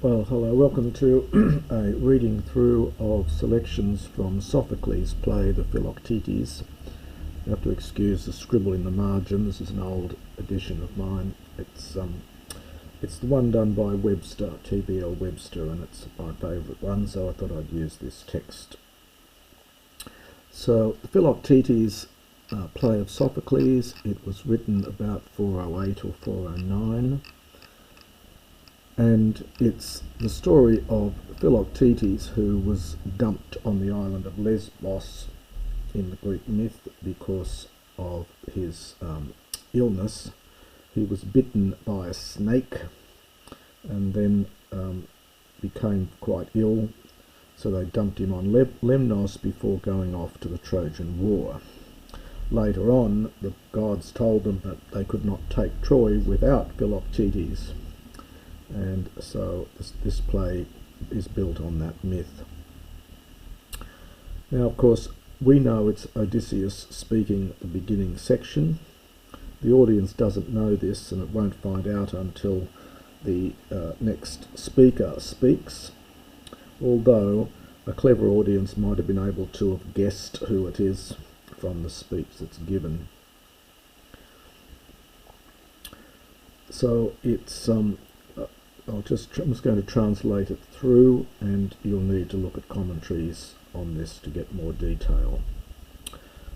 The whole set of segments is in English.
Well, hello, welcome to a reading through of selections from Sophocles' play, the Philoktetes. You have to excuse the scribble in the margin. This is an old edition of mine. It's the one done by Webster, TBL Webster, and it's my favourite one, so I thought I'd use this text. So, the Philoktetes play of Sophocles, it was written about 408 or 409. And it's the story of Philoktetes, who was dumped on the island of Lesbos in the Greek myth because of his illness. He was bitten by a snake and then became quite ill, so they dumped him on Lemnos before going off to the Trojan War. Later on, the gods told them that they could not take Troy without Philoktetes. And so this play is built on that myth. Now, of course, we know it's Odysseus speaking at the beginning section. The audience doesn't know this, and it won't find out until the next speaker speaks, although a clever audience might have been able to have guessed who it is from the speech that's given. So it's I'm just going to translate it through, and you'll need to look at commentaries on this to get more detail.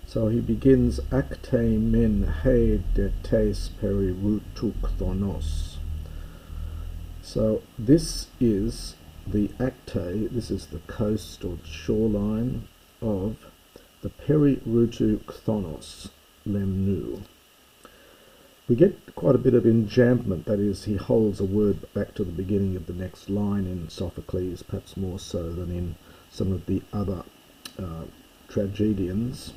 So he begins, Acte men he de tes perirutuktonos. So this is the Acte, this is the coast or shoreline of the perirutuktonos, Lemnu. We get quite a bit of enjambment, that is, he holds a word back to the beginning of the next line in Sophocles, perhaps more so than in some of the other tragedians.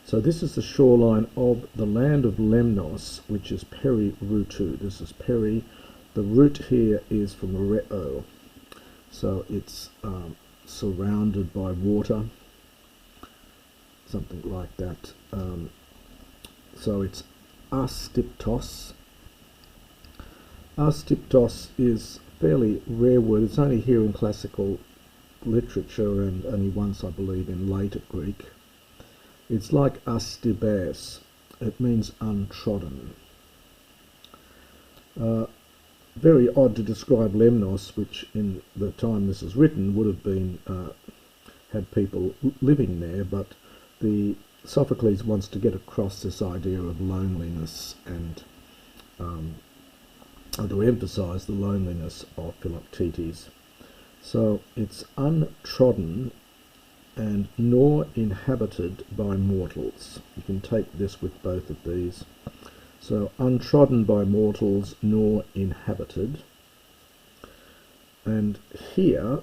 So this is the shoreline of the land of Lemnos, which is perirutu. This is peri. The root here is from reo, so it's surrounded by water, something like that. So it's astiptos. Astiptos is a fairly rare word. It's only here in classical literature and only once, I believe, in later Greek. It's like astibes. It means untrodden. Very odd to describe Lemnos, which in the time this is written would have been had people living there, but the Sophocles wants to get across this idea of loneliness and to emphasize the loneliness of Philoktetes. So it's untrodden and nor inhabited by mortals. You can take this with both of these. So untrodden by mortals nor inhabited. And here,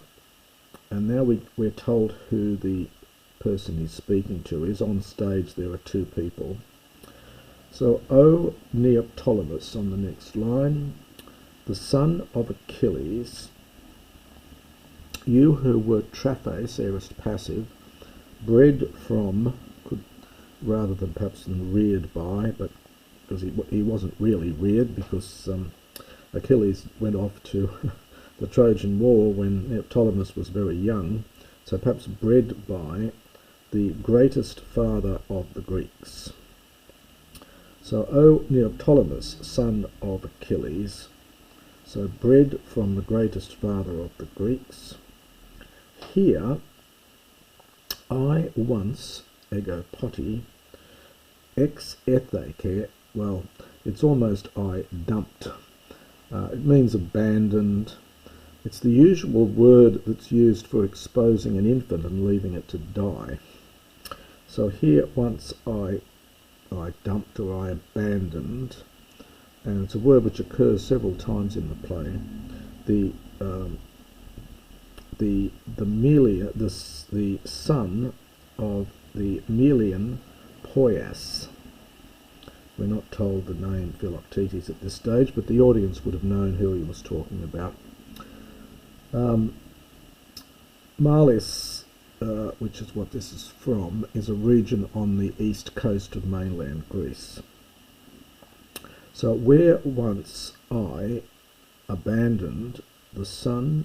and now we're told who the person he's speaking to is. On stage there are two people. So, O Neoptolemos on the next line, the son of Achilles, you who were Traphes, aorist passive, bred from, rather than perhaps than reared by, but because he wasn't really reared, because Achilles went off to the Trojan War when Neoptolemos was very young, so perhaps bred by the greatest father of the Greeks. So, O Neoptolemos, son of Achilles, so bred from the greatest father of the Greeks. Here, I once, ego poti, ex etheke, well, it's almost I dumped. It means abandoned. It's the usual word that's used for exposing an infant and leaving it to die. So here, once I dumped or I abandoned, and it's a word which occurs several times in the play. The son of the Melian Poias. We're not told the name Philoktetes at this stage, but the audience would have known who he was talking about. Malis, which is what this is from, is a region on the east coast of mainland Greece. So where once I abandoned the son,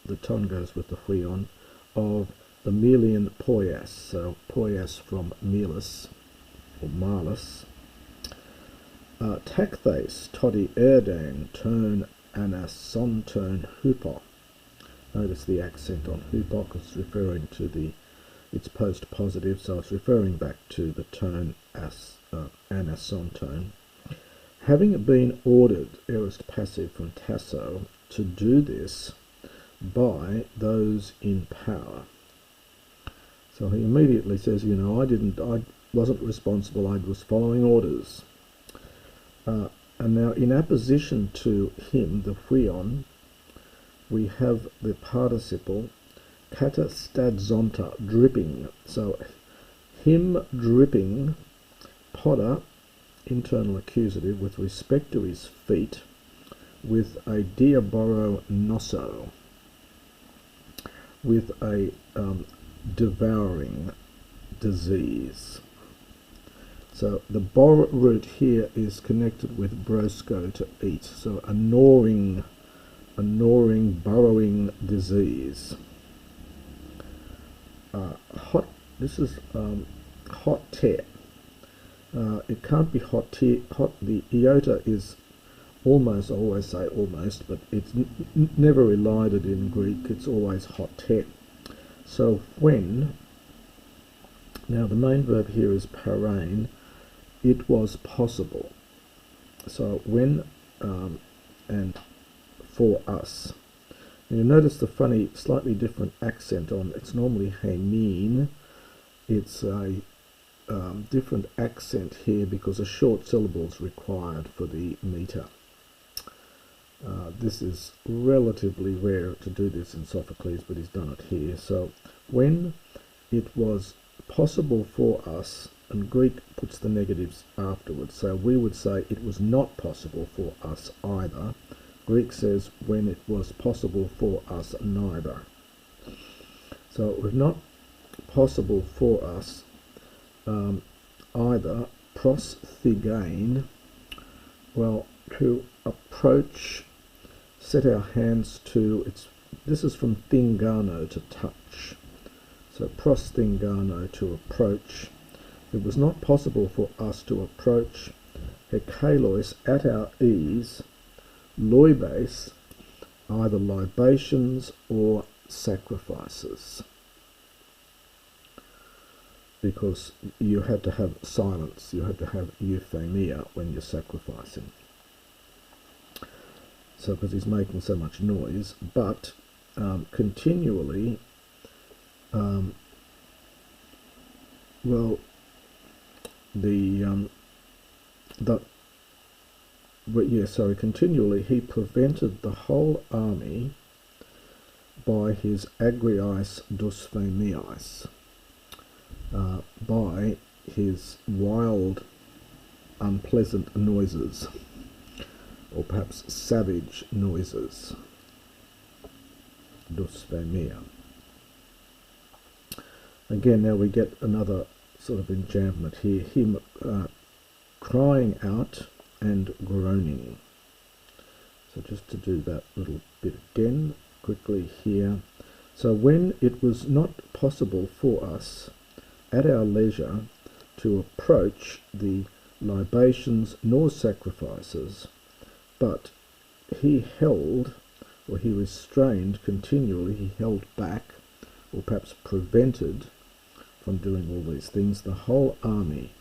the ton goes with the huion, of the Melian Poias, so Poias from Melis, or Malus, Tacthes todi erdain turn anasonton hupo. Notice the accent on hupo, it's referring to it's post-positive, so it's referring back to the tone anasontone. Having been ordered, aorist passive from Tasso, to do this by those in power. So he immediately says, I wasn't responsible, I was following orders. And now in apposition to him, the huion, we have the participle katastadzonta, dripping. So him dripping, poda, internal accusative, with respect to his feet, with a diaboro nosso, with a devouring disease. So the bor root here is connected with brosco, to eat. So a gnawing, burrowing disease. This is hot tear. It can't be hot tear. The iota is almost, I always say almost, but it's never elided in Greek. It's always hot tear. So when, now the main verb here is parain, it was possible. So when and for us. And you notice the funny, slightly different accent on, it's normally hemin. It's a different accent here because a short syllable is required for the meter. This is relatively rare to do this in Sophocles, but he's done it here. So when it was possible for us, and Greek puts the negatives afterwards, so we would say it was not possible for us either. Greek says when it was possible for us neither. So it was not possible for us either prosthigain, well, to approach, set our hands to, this is from thingano, to touch. So prosthingano, to approach. It was not possible for us to approach hekalois, at our ease, loibes, either libations or sacrifices, because you had to have silence, you had to have euphemia when you're sacrificing. So because he's making so much noise, but continually, continually he prevented the whole army by his agriais dusphemiais, by his wild, unpleasant noises, or perhaps savage noises, dusphemia. Again, now we get another sort of enjambment here, him crying out and groaning. So just to do that little bit again, quickly here. So when it was not possible for us, at our leisure, to approach the libations nor sacrifices, but he held, or he restrained continually, he held back, or perhaps prevented from doing all these things, the whole army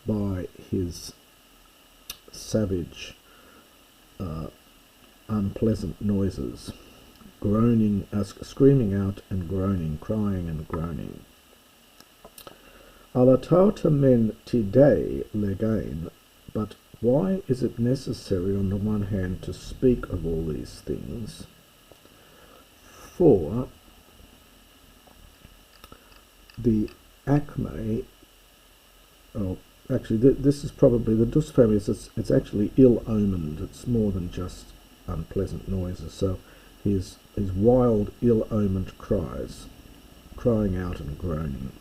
by his savage, unpleasant noises, groaning, screaming out and groaning, crying and groaning. Alatauta men tidei legain, but why is it necessary on the one hand to speak of all these things? For the acme, actually this is probably the dusphemias, it's actually ill-omened, it's more than just unpleasant noises, so his wild, ill-omened cries, crying out and groaning.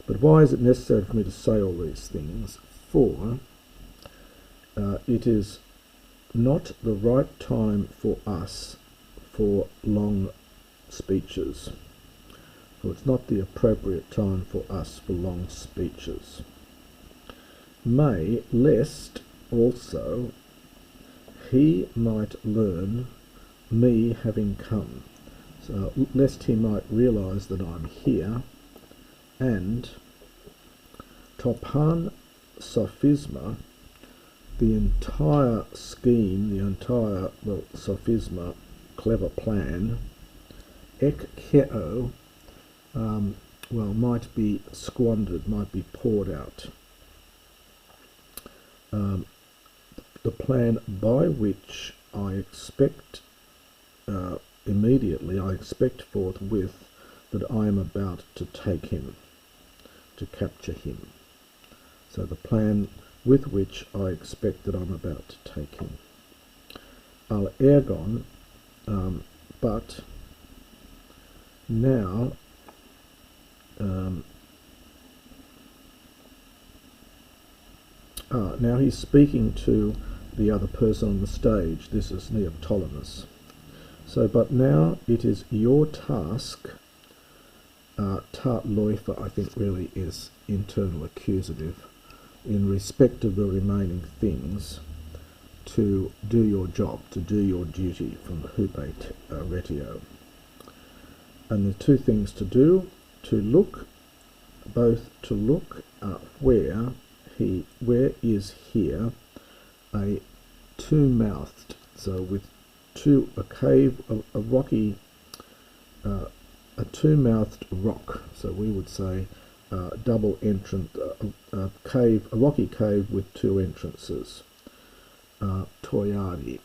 But why is it necessary for me to say all these things? For it is not the right time for us for long speeches. For it's not the appropriate time for us for long speeches. May, lest also he might learn me having come. So lest he might realize that I'm here, and topan sophisma, the entire scheme, the entire, well, sophisma, clever plan, ek keo, well, might be squandered, might be poured out. The plan by which I expect immediately, I expect forthwith that I am about to take him, to capture him. So the plan with which I expect that I'm about to take him. Al ergon, but now now he's speaking to the other person on the stage. This is Neoptolemos. So, but now it is your task, ta loifer, I think really is internal accusative, in respect of the remaining things, to do your job, to do your duty from the hupe retio. And the two things to do, to look, both to look where is here a two-mouthed, so with a cave, a rocky, a two-mouthed rock, so we would say double entrance, a rocky cave with two entrances, toyadi,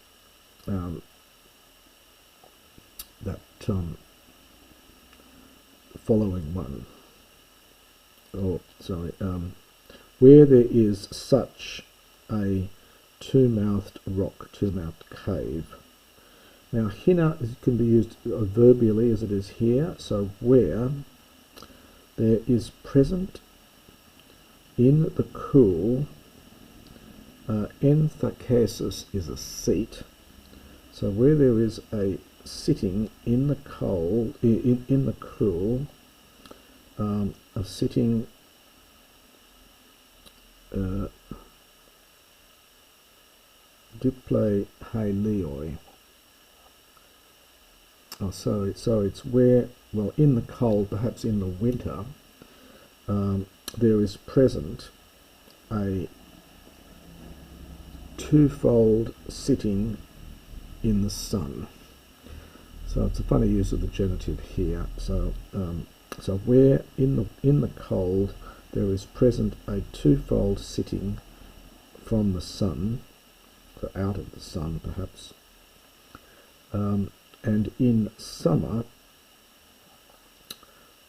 that following one, where there is such a two-mouthed rock, two-mouthed cave. Now, hina can be used adverbially as it is here, so where there is present in the cool, enthakasis is a seat, so where there is a sitting in the cold, in the cool, a sitting diple haleoi. So it's where, well, in the cold, perhaps in the winter, there is present a twofold sitting in the sun. So it's a funny use of the genitive here. So where in the cold there is present a twofold sitting from the sun, or out of the sun perhaps, and in summer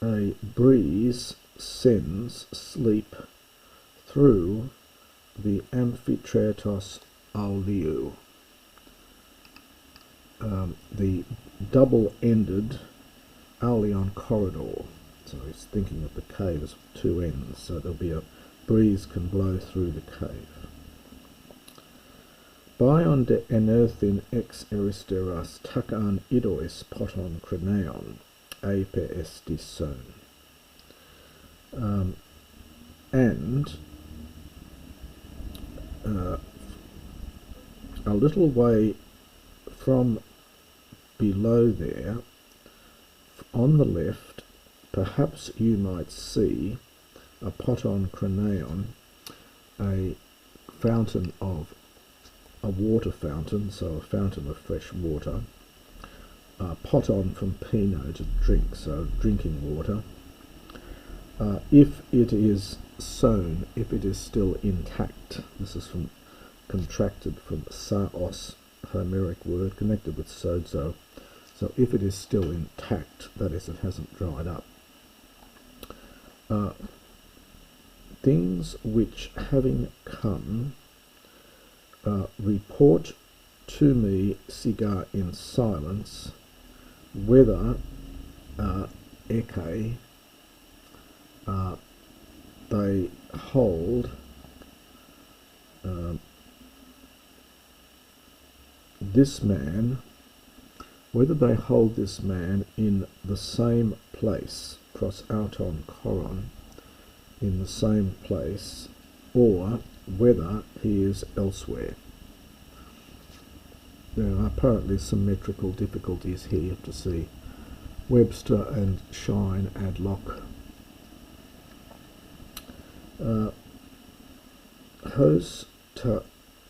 a breeze sends sleep through the amphitratos auliu, the double-ended aulion corridor. So he's thinking of the cave as two ends, so there'll be a breeze can blow through the cave. Bion de enerthin ex aristeras takan idois poton kreneon, ape esti son. And a little way from below there, on the left, perhaps you might see a poton kreneon, a fountain of a water fountain, so a fountain of fresh water, poton from pino, to drink, so drinking water. If it is sown, if it is still intact, this is contracted from saos, Homeric word, connected with sozo. So if it is still intact, that is, it hasn't dried up. Things which, having come, report to me, siga in silence, whether eke they hold this man, whether they hold this man in the same place, pros auton koron, in the same place, or whether he is elsewhere. There are apparently some metrical difficulties here to see Webster and Shine ad loc.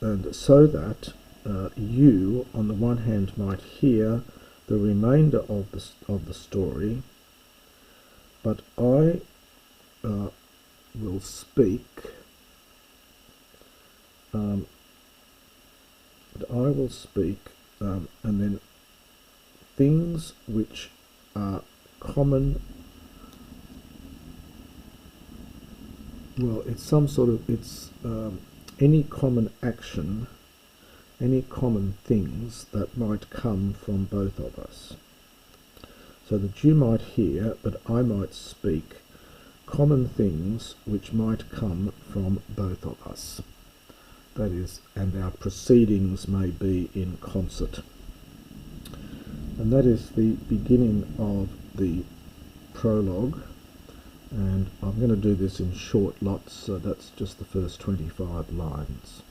And so that you, on the one hand, might hear the remainder of the story, but I will speak. And then things which are common. Well, it's some sort of, any common action, any common things that might come from both of us. So that you might hear, but I might speak, common things which might come from both of us. That is, and our proceedings may be in concert. And that is the beginning of the prologue. And I'm going to do this in short lots, so that's just the first 25 lines.